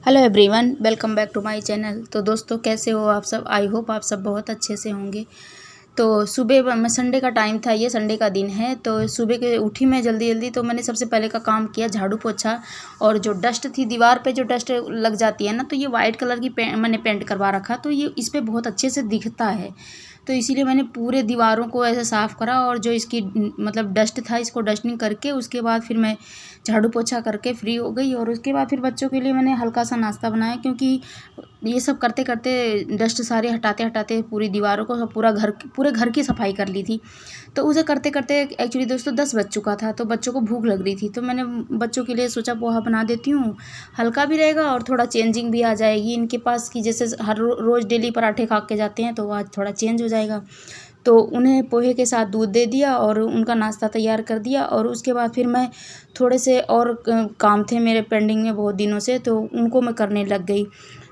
Hello everyone, welcome back to my channel. तो दोस्तों, कैसे हो आप सब? आई होप आप सब बहुत अच्छे से होंगे। तो सुबह मैं संडे का टाइम था, ये संडे का दिन है। तो सुबह के उठी मैं जल्दी जल्दी, तो मैंने सबसे पहले का काम किया झाड़ू पोछा। और जो डस्ट थी दीवार पे, जो डस्ट लग जाती है ना, तो ये वाइट कलर की मैंने पेंट करवा रखा, तो ये इस पर बहुत अच्छे से दिखता है। तो इसीलिए मैंने पूरे दीवारों को ऐसे साफ़ करा, और जो इसकी मतलब डस्ट था इसको डस्टिंग करके उसके बाद फिर मैं झाड़ू पोछा करके फ्री हो गई। और उसके बाद फिर बच्चों के लिए मैंने हल्का सा नाश्ता बनाया, क्योंकि ये सब करते करते डस्ट सारे हटाते हटाते पूरी दीवारों को, पूरे घर की सफाई कर ली थी। तो उसे करते करते एक्चुअली दोस्तों 10 बज चुका था, तो बच्चों को भूख लग रही थी, तो मैंने बच्चों के लिए सोचा पोहा बना देती हूँ, हल्का भी रहेगा और थोड़ा चेंजिंग भी आ जाएगी इनके पास, कि जैसे हर रोज़ डेली पराठे खा के जाते हैं, तो आज थोड़ा चेंज हो जाएगा। तो उन्हें पोहे के साथ दूध दे दिया और उनका नाश्ता तैयार कर दिया। और उसके बाद फिर मैं थोड़े से और काम थे मेरे पेंडिंग में बहुत दिनों से, तो उनको मैं करने लग गई।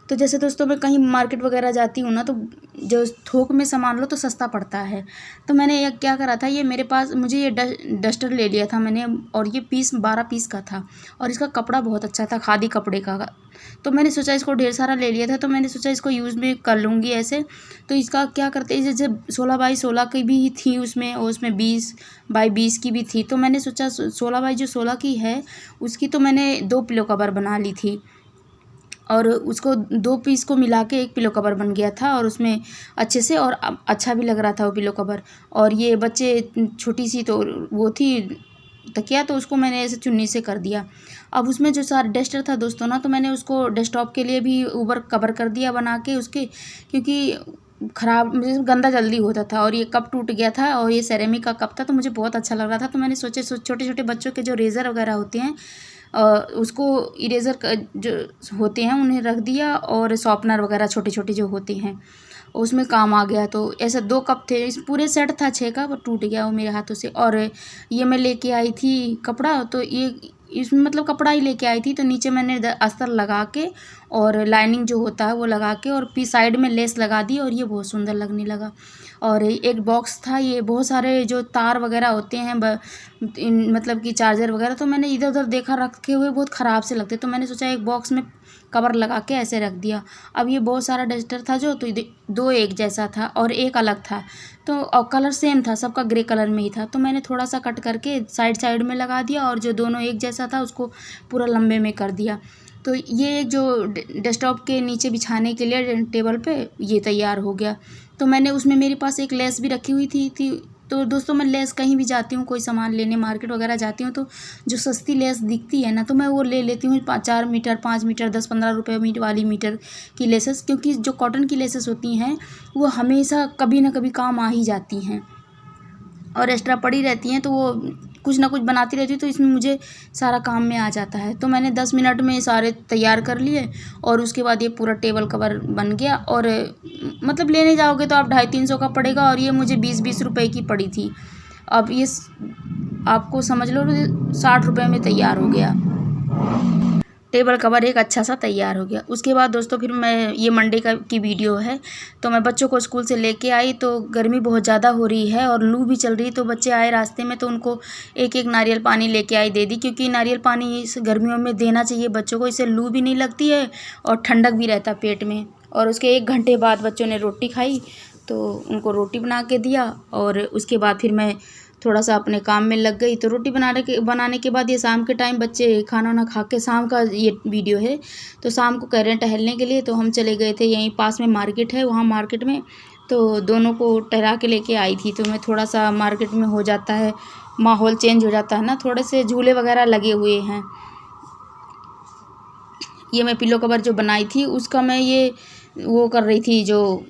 तो जैसे दोस्तों मैं कहीं मार्केट वगैरह जाती हूँ ना, तो जो थोक में सामान लो तो सस्ता पड़ता है। तो मैंने ये क्या करा था, ये मेरे पास मुझे ये डस्टर ले लिया था मैंने, और ये 12 पीस का था, और इसका कपड़ा बहुत अच्छा था, खादी कपड़े का। तो मैंने सोचा इसको ढेर सारा ले लिया था, तो मैंने सोचा इसको यूज़ भी कर लूँगी ऐसे। तो इसका क्या करते हैं, जैसे 16x16 की भी थी उसमें, और उसमें 20x20 की भी थी। तो मैंने सोचा 16x16 की है उसकी, तो मैंने 2 पिलो कवर बना ली थी, और उसको 2 पीस को मिला के 1 पिलो कवर बन गया था, और उसमें अच्छे से और अच्छा भी लग रहा था वो पिलो कवर। और ये बच्चे छोटी सी तो वो थी तकिया, तो उसको मैंने ऐसे चुन्नी से कर दिया। अब उसमें जो सारा डस्टर था दोस्तों ना, तो मैंने उसको डेस्कटॉप के लिए भी ऊपर कवर कर दिया बना के उसके, क्योंकि ख़राब मुझे गंदा जल्दी होता था। और ये कप टूट गया था, और ये सेरेमिक का कप था, तो मुझे बहुत अच्छा लग रहा था। तो मैंने सोचे छोटे छोटे बच्चों के जो रेज़र वगैरह होते हैं, उसको इरेज़र जो होते हैं उन्हें रख दिया, और शॉर्पनर वगैरह छोटे छोटे जो होते हैं उसमें काम आ गया। तो ऐसे 2 कप थे, इस पूरे सेट था 6 का, वो टूट गया वो मेरे हाथों से। और ये मैं लेके आई थी कपड़ा, तो ये इसमें मतलब कपड़ा ही लेके आई थी, तो नीचे मैंने अस्तर लगा के और लाइनिंग जो होता है वो लगा के, और साइड में लेस लगा दी, और ये बहुत सुंदर लगने लगा। और एक बॉक्स था, ये बहुत सारे जो तार वगैरह होते हैं मतलब कि चार्जर वगैरह, तो मैंने इधर उधर देखा रखे हुए बहुत ख़राब से लगते, तो मैंने सोचा एक बॉक्स में कवर लगा के ऐसे रख दिया। अब ये बहुत सारा डस्टर था जो, तो 2 एक जैसा था और एक अलग था, तो और कलर सेम था, सबका ग्रे कलर में ही था। तो मैंने थोड़ा सा कट करके साइड साइड में लगा दिया, और जो दोनों एक जैसा था उसको पूरा लंबे में कर दिया। तो ये जो डेस्कटॉप के नीचे बिछाने के लिए टेबल पे ये तैयार हो गया। तो मैंने उसमें मेरे पास एक लेस भी रखी हुई थी। तो दोस्तों मैं लेस कहीं भी जाती हूँ, कोई सामान लेने मार्केट वगैरह जाती हूँ, तो जो सस्ती लेस दिखती है ना, तो मैं वो ले लेती हूँ। 4 मीटर 5 मीटर 10-15 रुपये वाली मीटर की लेसेस, क्योंकि जो कॉटन की लेसेस होती हैं वो हमेशा कभी ना कभी काम आ ही जाती हैं, और एक्स्ट्रा पड़ी रहती हैं, तो वो कुछ ना कुछ बनाती रहती है, तो इसमें मुझे सारा काम में आ जाता है। तो मैंने 10 मिनट में सारे तैयार कर लिए, और उसके बाद ये पूरा टेबल कवर बन गया। और मतलब लेने जाओगे तो आप 250-300 का पड़ेगा, और ये मुझे 20-20 रुपए की पड़ी थी। अब ये आपको समझ लो 60 रुपये में तैयार हो गया, टेबल कवर एक अच्छा सा तैयार हो गया। उसके बाद दोस्तों फिर मैं, ये मंडे की वीडियो है, तो मैं बच्चों को स्कूल से लेके आई, तो गर्मी बहुत ज़्यादा हो रही है और लू भी चल रही, तो बच्चे आए रास्ते में, तो उनको एक एक नारियल पानी लेके आई, दे दी, क्योंकि नारियल पानी इस गर्मियों में देना चाहिए बच्चों को, इससे लू भी नहीं लगती है और ठंडक भी रहता पेट में। और उसके 1 घंटे बाद बच्चों ने रोटी खाई, तो उनको रोटी बना के दिया, और उसके बाद फिर मैं थोड़ा सा अपने काम में लग गई। तो रोटी बनाने के बाद ये शाम के टाइम बच्चे खाना ना खा के, शाम का ये वीडियो है, तो शाम को कह रहे हैं टहलने के लिए, तो हम चले गए थे, यहीं पास में मार्केट है, वहाँ मार्केट में तो दोनों को टहला के लेके आई थी। तो मैं थोड़ा सा मार्केट में हो जाता है, माहौल चेंज हो जाता है ना, थोड़े से झूले वगैरह लगे हुए हैं। ये मैं पिलो कवर जो बनाई थी उसका मैं ये वो कर रही थी, जो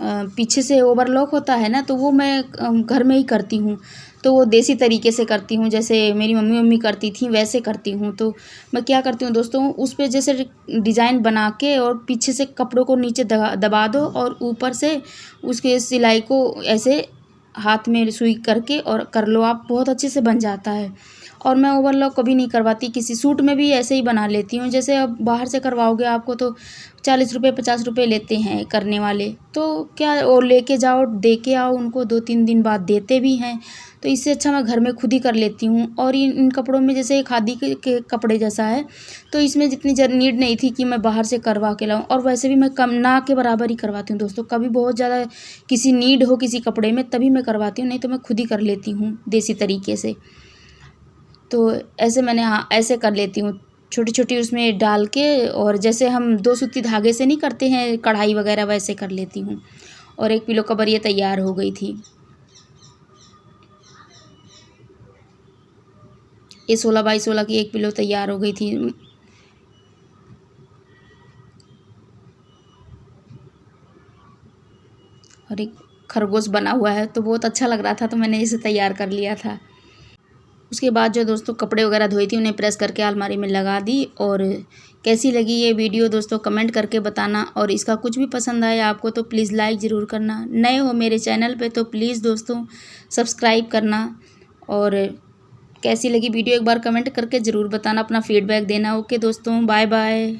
पीछे से ओवरलॉक होता है ना, तो वो मैं घर में ही करती हूँ। तो वो देसी तरीके से करती हूँ, जैसे मेरी मम्मी करती थी वैसे करती हूँ। तो मैं क्या करती हूँ दोस्तों, उस पे जैसे डिज़ाइन बना के, और पीछे से कपड़ों को नीचे दबा दो, और ऊपर से उसके सिलाई को ऐसे हाथ में सुई करके और कर लो आप, बहुत अच्छे से बन जाता है। और मैं ओवरलॉक कभी नहीं करवाती। किसी सूट में भी ऐसे ही बना लेती हूँ। जैसे अब बाहर से करवाओगे आपको तो 40 रुपये 50 रुपये लेते हैं करने वाले, तो क्या और लेके जाओ दे के आओ उनको, 2-3 दिन बाद देते भी हैं। तो इससे अच्छा मैं घर में खुद ही कर लेती हूँ। और इन कपड़ों में जैसे खादी के कपड़े जैसा है, तो इसमें जितनी नीड नहीं थी कि मैं बाहर से करवा के लाऊं। और वैसे भी मैं कम ना के बराबर ही करवाती हूँ दोस्तों। कभी बहुत ज़्यादा किसी नीड हो किसी कपड़े में तभी मैं करवाती हूँ, नहीं तो मैं खुद ही कर लेती हूँ देसी तरीके से। तो ऐसे मैंने हाँ ऐसे कर लेती हूँ, छोटी छोटी उसमें डाल के। और जैसे हम 2 सूती धागे से नहीं करते हैं कढ़ाई वगैरह, वैसे कर लेती हूँ। और एक पिलो कवर ये तैयार हो गई थी। ये 16x16 की एक पिलो तैयार हो गई थी। और एक खरगोश बना हुआ है, तो बहुत अच्छा लग रहा था, तो मैंने इसे तैयार कर लिया था। उसके बाद जो दोस्तों कपड़े वगैरह धोई थी उन्हें प्रेस करके अलमारी में लगा दी। और कैसी लगी ये वीडियो दोस्तों कमेंट करके बताना। और इसका कुछ भी पसंद आया आपको तो प्लीज़ लाइक ज़रूर करना। नए हो मेरे चैनल पे तो प्लीज़ दोस्तों सब्सक्राइब करना। और कैसी लगी वीडियो एक बार कमेंट करके ज़रूर बताना, अपना फीडबैक देना। ओके दोस्तों, बाय बाय।